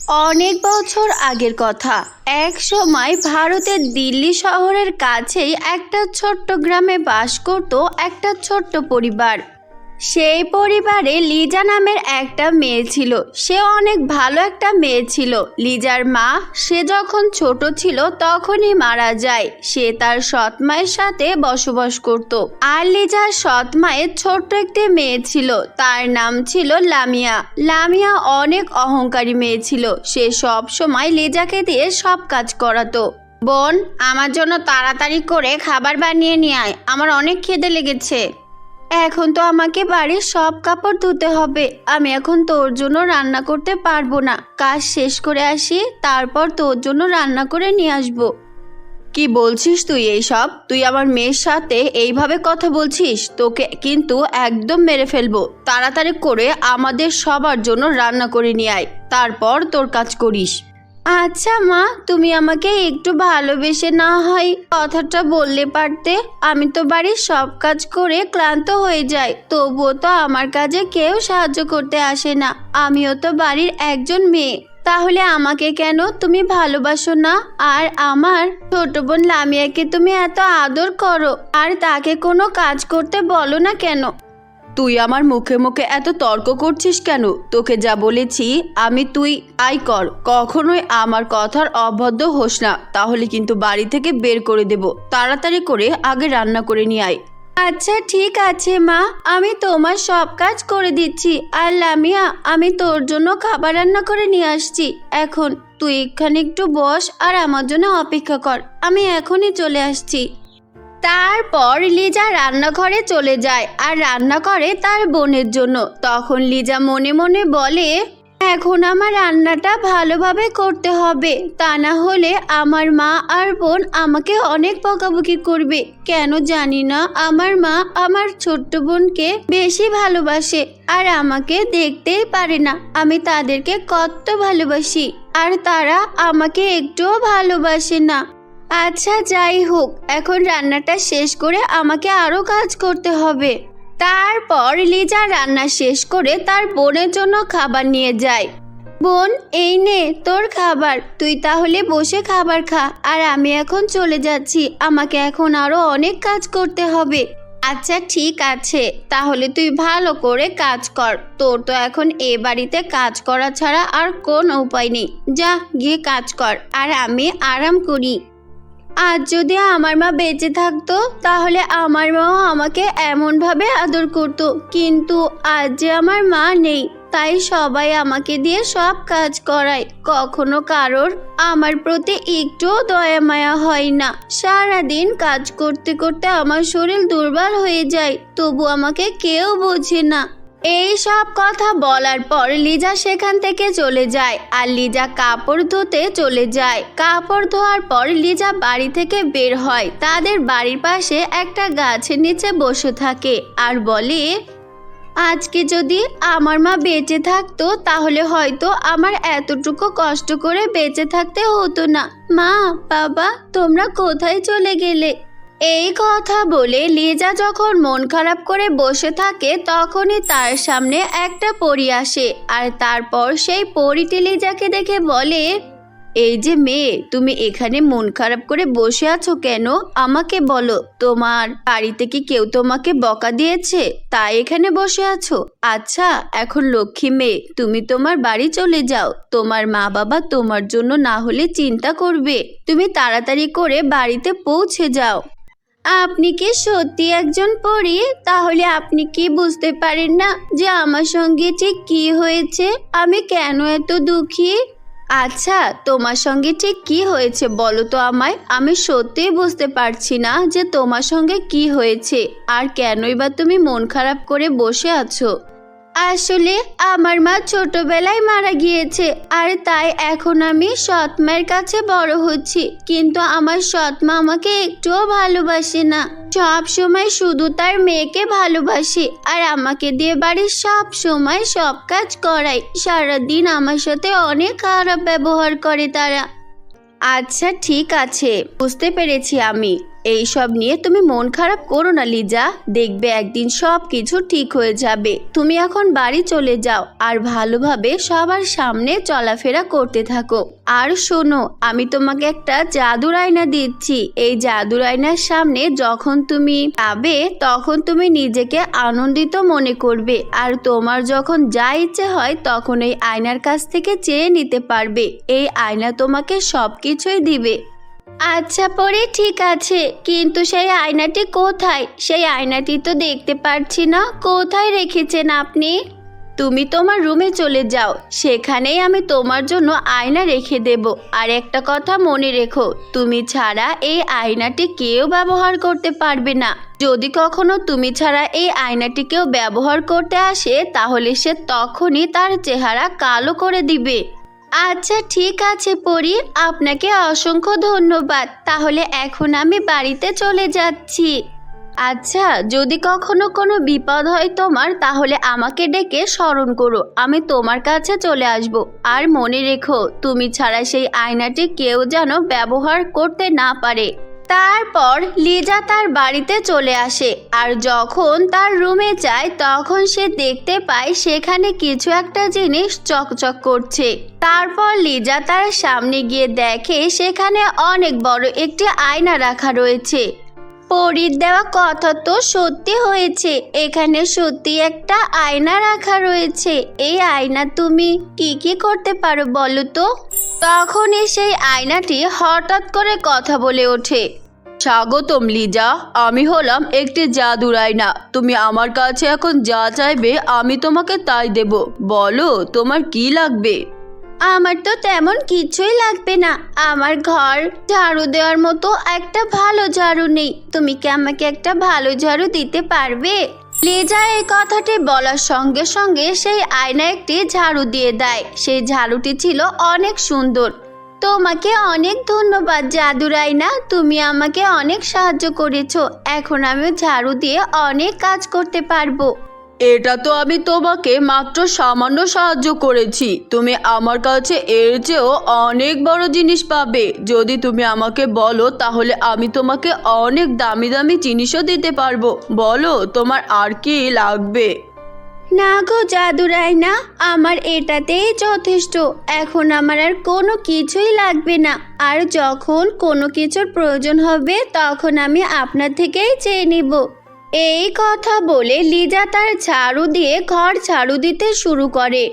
অনেক বছর আগের কথা। এক সময় ভারতের দিল্লি শহরের কাছেই একটা ছোট্ট গ্রামে বাস করত একটা ছোট্ট পরিবার। সেই পরিবারে লিজা নামের একটা মেয়ে ছিল। সে অনেক ভালো একটা মেয়ে ছিল। লিজার মা সে যখন ছোট ছিল তখনই মারা যায়। সে তার সৎ মায়ের সাথে বসবাস করত। আর লিজার সৎ মায়ের ছোট্ট একটি মেয়ে ছিল, তার নাম ছিল লামিয়া। লামিয়া অনেক অহংকারী মেয়ে ছিল। সে সব সময় লিজাকে দিয়ে সব কাজ করাতো। বোন, আমার জন্য তাড়াতাড়ি করে খাবার বানিয়ে নিয়ে আয়, আমার অনেক খিদে লেগেছে। এখন তো আমাকে বাড়ির সব কাপড় ধুতে হবে। আমি এখন তোর জন্য রান্না করতে পারবো না। কাজ শেষ করে আসি, তারপর তোর জন্য রান্না করে নিয়ে আসবো। কি বলছিস তুই এইসব? তুই আমার মেয়ের সাথে এইভাবে কথা বলছিস? তোকে কিন্তু একদম মেরে ফেলবো। তাড়াতাড়ি করে আমাদের সবার জন্য রান্না করে নিয়ে আয়, তারপর তোর কাজ করিস। আচ্ছা মা, তুমি আমাকে একটু ভালোবেসে না হয় কথাটা বললে পারতে। আমি তো বাড়ির সব কাজ করে ক্লান্ত হয়ে যাই, তবুও তো আমার কাজে কেউ সাহায্য করতে আসে না। আমিও তো বাড়ির একজন মেয়ে, তাহলে আমাকে কেন তুমি ভালোবাসো না? আর আমার ছোট বোন লামিয়াকে তুমি এত আদর করো, আর তাকে কোনো কাজ করতে বলো না কেন? তুই আমার মুখে মুখে এত তর্ক করছিস কেন? তোকে যা বলেছি তুই আই কর। কখনোই আমার কথার অবাধ্য হোস না, তাহলে কিন্তু বাড়ি থেকে বের করে দেব। তাড়াতাড়ি করে আগে রান্না করে নিয়ে আয়। আচ্ছা ঠিক আছে মা, আমি তোমার সব কাজ করে দিচ্ছি। আর লামিয়া, আমি তোর জন্য খাবার রান্না করে নিয়ে আসছি। এখন তুই এখানে একটু বস আর আমার জন্য অপেক্ষা কর, আমি এখনই চলে আসছি। তারপর লিজা রান্নাঘরে চলে যায় আর রান্না করে তার বোনের জন্য। তখন লিজা মনে মনে বলে, এখন আমার রান্নাটা ভালোভাবে করতে হবে, তা না হলে আমার মা আর বোন আমাকে অনেক বকাবকি করবে। কেন জানি না আমার মা আমার ছোট্ট বোনকে বেশি ভালোবাসে আর আমাকে দেখতেই পারে না আমি তাদেরকে কত ভালোবাসি, আর তারা আমাকে একটুও ভালোবাসে না। আচ্ছা যাই হোক, এখন রান্নাটা শেষ করে আমাকে আরো কাজ করতে হবে। তারপর লিজা রান্না শেষ করে তার বোনের জন্য খাবার নিয়ে যায়। বোন, এই নে তোর খাবার, তুই তাহলে বসে খাবার খা। আর আমি এখন চলে যাচ্ছি, আমাকে এখন আরো অনেক কাজ করতে হবে। আচ্ছা ঠিক আছে, তাহলে তুই ভালো করে কাজ কর। তোর তো এখন এ বাড়িতে কাজ করা ছাড়া আর কোনো উপায় নেই। যা গিয়ে কাজ কর, আর আমি আরাম করি। আজ যদি আমার মা বেঁচে থাকতো তাহলে আমার মাও আমাকে এমনভাবে আদর করত, কিন্তু আজ যে আমার মা নেই, তাই সবাই আমাকে দিয়ে সব কাজ করায়। কখনো কারোর আমার প্রতি একটুও দয়া মায়া হয় না। সারাদিন কাজ করতে করতে আমার শরীর দুর্বল হয়ে যায়, তবু আমাকে কেউ বোঝে না। এই সব কথা বলার পর লিজা সেখান থেকে চলে যায় আর লিজা কাপড় ধুতে চলে যায়। কাপড় ধোয়ার পর লিজা বাড়ি থেকে বের হয়। তাদের বাড়ির পাশে একটা গাছের নিচে বসে থাকে আর বলে, আজকে যদি আমার মা বেঁচে থাকতো তাহলে হয়তো আমার এতটুকু কষ্ট করে বেঁচে থাকতে হতো না। মা, বাবা, তোমরা কোথায় চলে গেলে? এই কথা বলে লিজা যখন মন খারাপ করে বসে থাকে তখনই তার সামনে একটা পরী আসে। আর তারপর সেই পরীটি লিজাকে দেখে বলে, এই যে মেয়ে, তুমি এখানে মন খারাপ করে বসে আছো কেন? আমাকে বলো, তোমার বাড়িতে কি কেউ তোমাকে বকা দিয়েছে তাই এখানে বসে আছো? আচ্ছা, এখন লক্ষ্মী মেয়ে, তুমি তোমার বাড়ি চলে যাও। তোমার মা বাবা তোমার জন্য না হলে চিন্তা করবে। তুমি তাড়াতাড়ি করে বাড়িতে পৌঁছে যাও। আপনি কি সত্যি একজন পরী? তাহলে আপনি কি বুঝতে পারেন না যে আমার সঙ্গে ঠিক কি হয়েছে? আমি কেন এত দুঃখী? আচ্ছা, তোমার সঙ্গে ঠিক কি হয়েছে বলো তো আমায়। আমি সত্যিই বুঝতে পারছি না যে তোমার সঙ্গে কি হয়েছে আর কেনই বা তুমি মন খারাপ করে বসে আছো। আসলে আমার মা ছোটবেলায় মারা গিয়েছে, আর তাই এখন আমি সৎ মায়ের কাছে বড় হচ্ছি। কিন্তু আমার সৎ মা আমাকে একটুও ভালোবাসে না, সব সময় শুধু তার মেয়েকে ভালোবাসে আর আমাকে দিয়ে বাড়ির সব সময় সব কাজ করায়। সারাদিন আমার সাথে অনেক খারাপ ব্যবহার করে তারা। আচ্ছা ঠিক আছে, বুঝতে পেরেছি আমি। এইসব নিয়ে তুমি মন খারাপ করো না লিজা, দেখবে একদিন সব কিছু ঠিক হয়ে যাবে। তুমি এখন বাড়ি চলে যাও আর ভালোভাবে সবার সামনে চলাফেরা করতে থাকো। আর শোনো, আমি তোমাকে একটা জাদুর আয়না দিচ্ছি। এই জাদুর আয়নার সামনে যখন তুমি যাবে তখন তুমি নিজেকে আনন্দিত মনে করবে, আর তোমার যখন যা ইচ্ছে হয় তখন এই আয়নার কাছ থেকে চেয়ে নিতে পারবে। এই আয়না তোমাকে সবকিছুই দিবে। আচ্ছা পরে ঠিক আছে, কিন্তু সেই আয়নাটি কোথায়? সেই আয়নাটি তো দেখতে পাচ্ছি না, কোথায় রেখেছেন আপনি? তুমি তোমার রুমে চলে যাও, সেখানেই আমি তোমার জন্য আয়না রেখে দেব। আর একটা কথা মনে রেখো, তুমি ছাড়া এই আয়নাটি কেউ ব্যবহার করতে পারবে না। যদি কখনো তুমি ছাড়া এই আয়নাটি কেউ ব্যবহার করতে আসে তাহলে সে তখনই তার চেহারা কালো করে দিবে। আচ্ছা ঠিক আছে পরি, আপনাকে অসংখ্য ধন্যবাদ। তাহলে এখন আমি বাড়িতে চলে যাচ্ছি। আচ্ছা, যদি কখনো কোনো বিপদ হয় তোমার তাহলে আমাকে ডেকে স্মরণ করো, আমি তোমার কাছে চলে আসব। আর মনে রেখো, তুমি ছাড়া সেই আয়নাটি কেউ যেন ব্যবহার করতে না পারে। তারপর লিজা তার বাড়িতে চলে আসে, আর যখন তার রুমে যায় তখন সে দেখতে পায় সেখানে কিছু একটা জিনিস চকচক করছে। তারপর লিজা তার সামনে গিয়ে দেখে সেখানে অনেক বড় একটি আয়না রাখা রয়েছে। পরীর দেওয়া কথা তো সত্যি হয়েছে, এখানে সত্যি একটা আয়না রাখা রয়েছে। এই আয়না তুমি কি কি করতে পারো বলো তো? তখনই সেই আয়নাটি হঠাৎ করে কথা বলে ওঠে। স্বাগতম লিজা, আমি হলাম একটি জাদুর আয়না। তুমি আমার কাছে এখন যা চাইবে আমি তোমাকে তাই দেব। বলো তোমার কি লাগবে? আমার তো তেমন কিছুই লাগবে না, আমার ঘর ঝাড়ু দেওয়ার মতো একটা ভালো ঝাড়ু নেই। তুমি কি আমাকে একটা ভালো ঝাড়ু দিতে পারবে? লিজা এই কথাটি বলার সঙ্গে সঙ্গে সেই আয়না একটি ঝাড়ু দিয়ে দেয়। সেই ঝাড়ুটি ছিল অনেক সুন্দর। তোমাকে অনেক ধন্যবাদ জাদুর আয়না, তুমি আমাকে অনেক সাহায্য করেছো। এখন আমি ঝাড়ু দিয়ে অনেক কাজ করতে পারবো। এটা তো আমি তোমাকে মাত্র সামান্য সাহায্য করেছি, তুমি আমার কাছে এর চেয়েও অনেক বড় জিনিস পাবে। যদি তুমি আমাকে বলো তাহলে আমি তোমাকে অনেক দামি দামি জিনিসও দিতে পারবো। বলো তোমার আর কি লাগবে? না গো জাদুর আয়না, আমার এটাতেই যথেষ্ট। এখন আমার আর কোনো কিছুই লাগবে না। আর যখন কোনো কিছুর প্রয়োজন হবে তখন আমি আপনার থেকেই চেয়ে নিব। এই কথা বলে লিজা তার ঝাড়ু দিয়ে ঘর ঝাড়ু দিতে শুরু করে।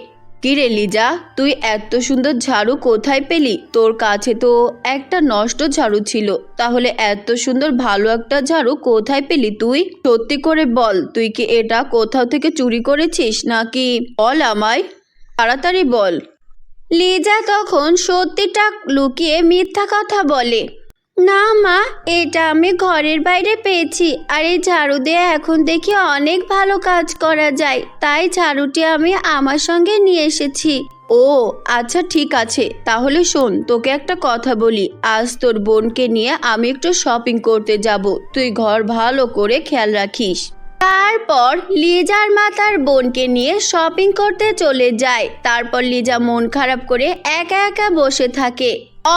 কিরে লিজা, তুই এত সুন্দর ঝাড়ু কোথায় পেলি? তোর কাছে তো একটা নষ্ট ঝাড়ু ছিল, তাহলে এত সুন্দর ভালো একটা ঝাড়ু কোথায় পেলি তুই? সত্যি করে বল, তুই কি এটা কোথাও থেকে চুরি করেছিস নাকি? বল আমায়, তাড়াতাড়ি বল। লিজা তখন সত্যিটা লুকিয়ে মিথ্যা কথা বলে। না মা, এটা আমি ঘরের বাইরে পেয়েছি। আর এই ঝাড়ু দিয়ে এখন দেখি অনেক ভালো কাজ করা যায়, তাই ঝাড়ুটি আমি আমার সঙ্গে নিয়ে এসেছি। ও আচ্ছা ঠিক আছে, তাহলে শোন তোকে একটা কথা বলি। আজ তোর বোনকে নিয়ে আমি একটু শপিং করতে যাব, তুই ঘর ভালো করে খেয়াল রাখিস। তারপর লিজার মা তার বোনকে নিয়ে শপিং করতে চলে যায়। তারপর লিজা মন খারাপ করে একা একা বসে থাকে।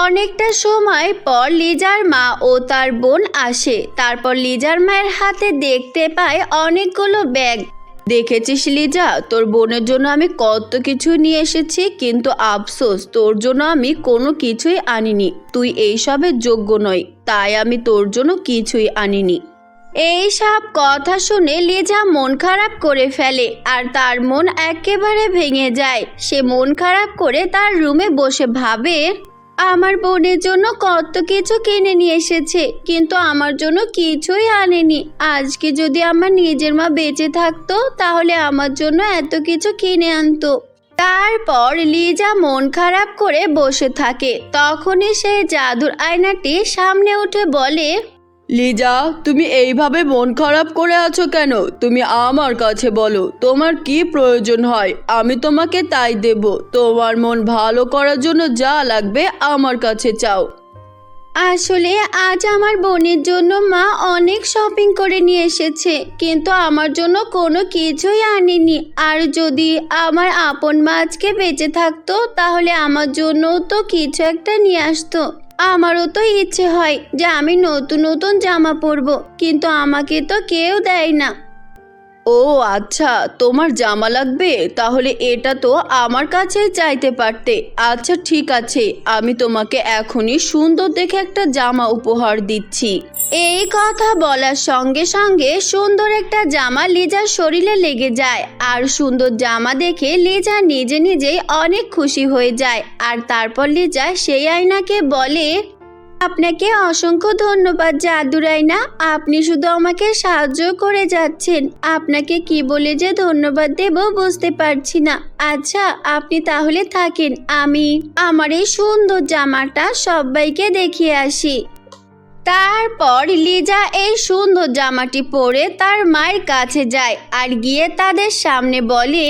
অনেকটা সময় পর লিজার মা ও তার বোন আসে। তারপর লিজার মায়ের হাতে দেখতে পায় অনেকগুলো ব্যাগ। দেখেছিস লিজা, তোর বোনের জন্য আমি কত কিছু নিয়ে এসেছি, কিন্তু আফসোস তোর জন্য আমি কোনো কিছুই আনিনি। তুই এইসবের যোগ্য নয়, তাই আমি তোর জন্য কিছুই আনিনি। এই সব কথা শুনে লিজা মন খারাপ করে ফেলে, আর তার মন একেবারে ভেঙে যায়। সে মন খারাপ করে তার রুমে বসে ভাবে, আমার বোনের জন্য কত কিছু কিনে নিয়ে এসেছে, কিন্তু আমার জন্য কিছুই আনেনি। আজকে যদি আমার নিজের মা বেঁচে থাকতো তাহলে আমার জন্য এত কিছু কিনে আনতো। তারপর লিজা মন খারাপ করে বসে থাকে। তখনই সে জাদুর আয়নাটি সামনে উঠে বলে, লিজা, তুমি এইভাবে মন খারাপ করে আছো কেন? তুমি আমার কাছে বলো তোমার কি প্রয়োজন হয়, আমি তোমাকে তাই দেব। তোমার মন ভালো করার জন্য যা লাগবে আমার কাছে চাও। আসলে আজ আমার বোনের জন্য মা অনেক শপিং করে নিয়ে এসেছে, কিন্তু আমার জন্য কোনো কিছুই আনেনি। আর যদি আমার আপন মা আজকে বেঁচে থাকতো তাহলে আমার জন্য তো কিছু একটা নিয়ে আসতো, আমারও তো ইচ্ছে হয় যে আমি নতুন নতুন জামা পরবো, কিন্তু আমাকে তো কেউ দেয় না। ও আচ্ছা, তোমার জামা লাগবে? তাহলে এটা তো আমার কাছেই চাইতে পারতে। আচ্ছা ঠিক আছে, আমি তোমাকে এখনই সুন্দর দেখে একটা জামা উপহার দিচ্ছি। এই কথা বলার সঙ্গে সঙ্গে সুন্দর একটা জামা লিজার শরীরে লেগে যায়। আর সুন্দর জামা দেখে লিজা নিজে নিজেই অনেক খুশি হয়ে যায়। আর তারপর লিজা সেই আয়নাকে বলে, আপনাকে অসংখ্য ধন্যবাদ জাদুর আয়না, আপনি শুধু আমাকে সাহায্য করে যাচ্ছেন। আপনাকে কি বলে যে ধন্যবাদ দেব বুঝতে পারছি না। আচ্ছা আপনি তাহলে থাকেন, আমি আমার এই সুন্দর জামাটা সবাইকে দেখিয়ে আসি। তারপর লিজা এই সুন্দর জামাটি পরে তার মায়ের কাছে যায় আর গিয়ে তাদের সামনে বলে,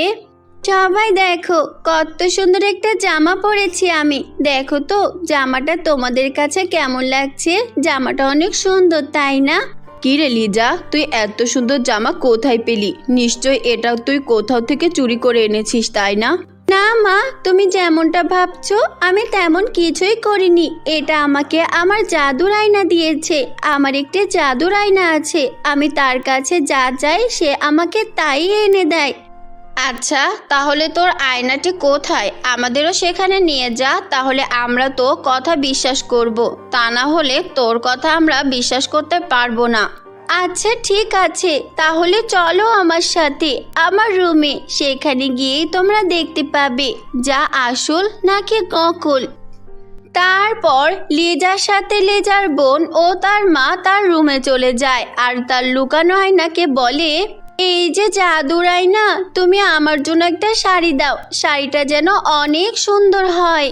সবাই দেখো কত সুন্দর একটা জামা পরেছি আমি। দেখো তো জামাটা তোমাদের কাছে কেমন লাগছে? জামাটা অনেক সুন্দর, তাই না? কি রে লিজা, তুই এত সুন্দর জামা কোথায় পেলি? নিশ্চয় এটা তুই কোথাও থেকে চুরি করে এনেছিস, তাই না? না মা, তুমি যেমনটা ভাবছো আমি তেমন কিছুই করিনি। এটা আমাকে আমার জাদুর আয়না দিয়েছে। আমার একটি জাদুর আয়না আছে, আমি তার কাছে যা চাই সে আমাকে তাই এনে দেয়। আচ্ছা তাহলে তোর আয়নাটি কোথায়? আমাদেরও সেখানে নিয়ে যা, তাহলে আমরা তো কথা বিশ্বাস করব। তা না হলে তোর কথা আমরা বিশ্বাস করতে পারবো না। আচ্ছা ঠিক আছে, তাহলে চলো আমার সাথে আমার রুমে। সেখানে গিয়েই তোমরা দেখতে পাবে যা আসল নাকি নকল। তারপর লিজার সাথে লিজার বোন ও তার মা তার রুমে চলে যায় আর তার লুকানো আয়নাকে বলে, এই যে জাদুর আয়না, তুমি আমার জন্য একটা শাড়ি দাও, শাড়িটা যেন অনেক সুন্দর হয়।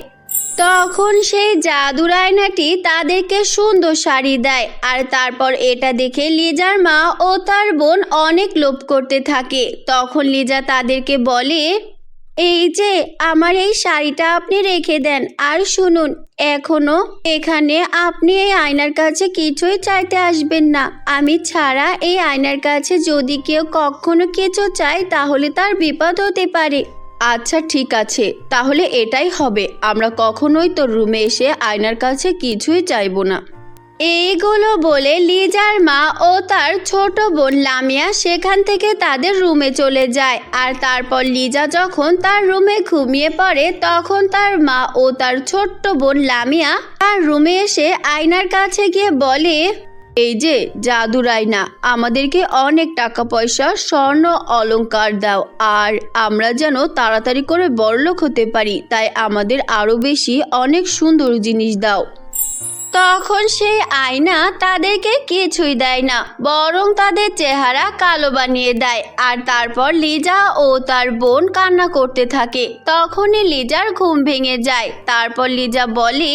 তখন সেই জাদুর আয়নাটি তাদেরকে সুন্দর শাড়ি দেয়। আর তারপর এটা দেখে লিজার মা ও তার বোন অনেক লোভ করতে থাকে। তখন লিজা তাদেরকে বলে, এই যে আমার এই শাড়িটা আপনি রেখে দেন। আর শুনুন, এখনো এখানে আপনি এই আয়নার কাছে কিছুই চাইতে আসবেন না। আমি ছাড়া এই আয়নার কাছে যদি কেউ কখনো কিছু চায় তাহলে তার বিপদ হতে পারে। আচ্ছা ঠিক আছে, তাহলে এটাই হবে। আমরা কখনোই তোর রুমে এসে আয়নার কাছে কিছুই চাইবো না। এইগুলো বলে লিজার মা ও তার ছোট বোন লামিয়া সেখান থেকে তাদের রুমে চলে যায়। আর তারপর লিজা যখন তার রুমে ঘুমিয়ে পড়ে তখন তার মা ও তার ছোট্ট বোন লামিয়া তার রুমে এসে আয়নার কাছে গিয়ে বলে, এই যে জাদুর আয়না, আমাদেরকে অনেক টাকা পয়সা, স্বর্ণ অলংকার দাও, আর আমরা যেন তাড়াতাড়ি করে বড়লোক হতে পারি, তাই আমাদের আরো বেশি অনেক সুন্দর জিনিস দাও। তখন সেই আয়না তাদেরকে কিছুই দেয় না, বরং তাদের চেহারা কালো বানিয়ে দেয়। আর তারপর লিজা ও তার বোন কান্না করতে থাকে। তখনই লিজার ঘুম ভেঙে যায়। তারপর লিজা বলে,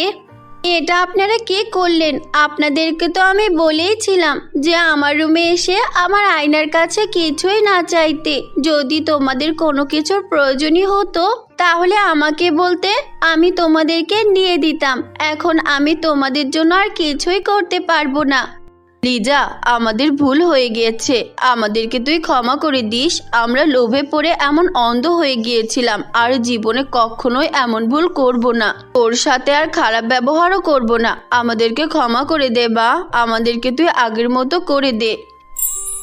এটা আপনারা কি করলেন? আপনাদেরকে তো আমি বলেইছিলাম যে আমার রুমে এসে আমার আয়নার কাছে কিছুই না চাইতে। যদি তোমাদের কোনো কিছুর প্রয়োজনই হতো তাহলে আমাকে বলতে, আমি তোমাদেরকে নিয়ে দিতাম। এখন আমি তোমাদের জন্য আর কিছুই করতে পারবো না। লিজা, আমাদের ভুল হয়ে গিয়েছে, আমাদেরকে তুই ক্ষমা করে দিস। আমরা লোভে পড়ে এমন অন্ধ হয়ে গিয়েছিলাম, আর জীবনে কখনোই এমন ভুল করব না। তোর সাথে আর খারাপ ব্যবহারও করব না। আমাদেরকে ক্ষমা করে দে বা আমাদেরকে তুই আগের মতো করে দে।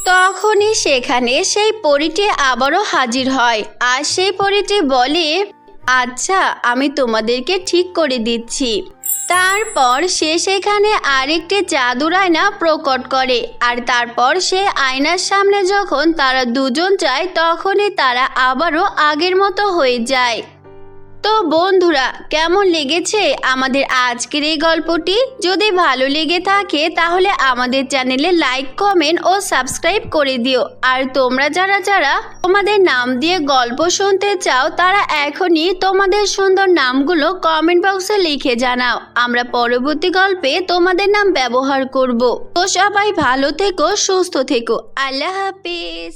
তখনই সেখানে সেই পরীটি আবারও হাজির হয়। আর সেই পরীটি বলে, আচ্ছা আমি তোমাদেরকে ঠিক করে দিচ্ছি। তারপর সে সেখানে আরেকটি জাদুর আয়না প্রকট করে। আর তারপর সে আয়নার সামনে যখন তারা দুজন যায় তখনই তারা আবারও আগের মতো হয়ে যায়। তো বন্ধুরা, কেমন লেগেছে আমাদের আজকের এই গল্পটি? যদি ভালো লেগে থাকে তাহলে আমাদের চ্যানেলে লাইক, কমেন্ট ও সাবস্ক্রাইব করে দিও। আর তোমরা যারা যারা তোমাদের নাম দিয়ে গল্প শুনতে চাও তারা এখনই তোমাদের সুন্দর নামগুলো কমেন্ট বক্সে লিখে জানাও। আমরা পরবর্তী গল্পে তোমাদের নাম ব্যবহার করব। তো সবাই ভালো থেকো, সুস্থ থেকো। আল্লাহ হাফেজ।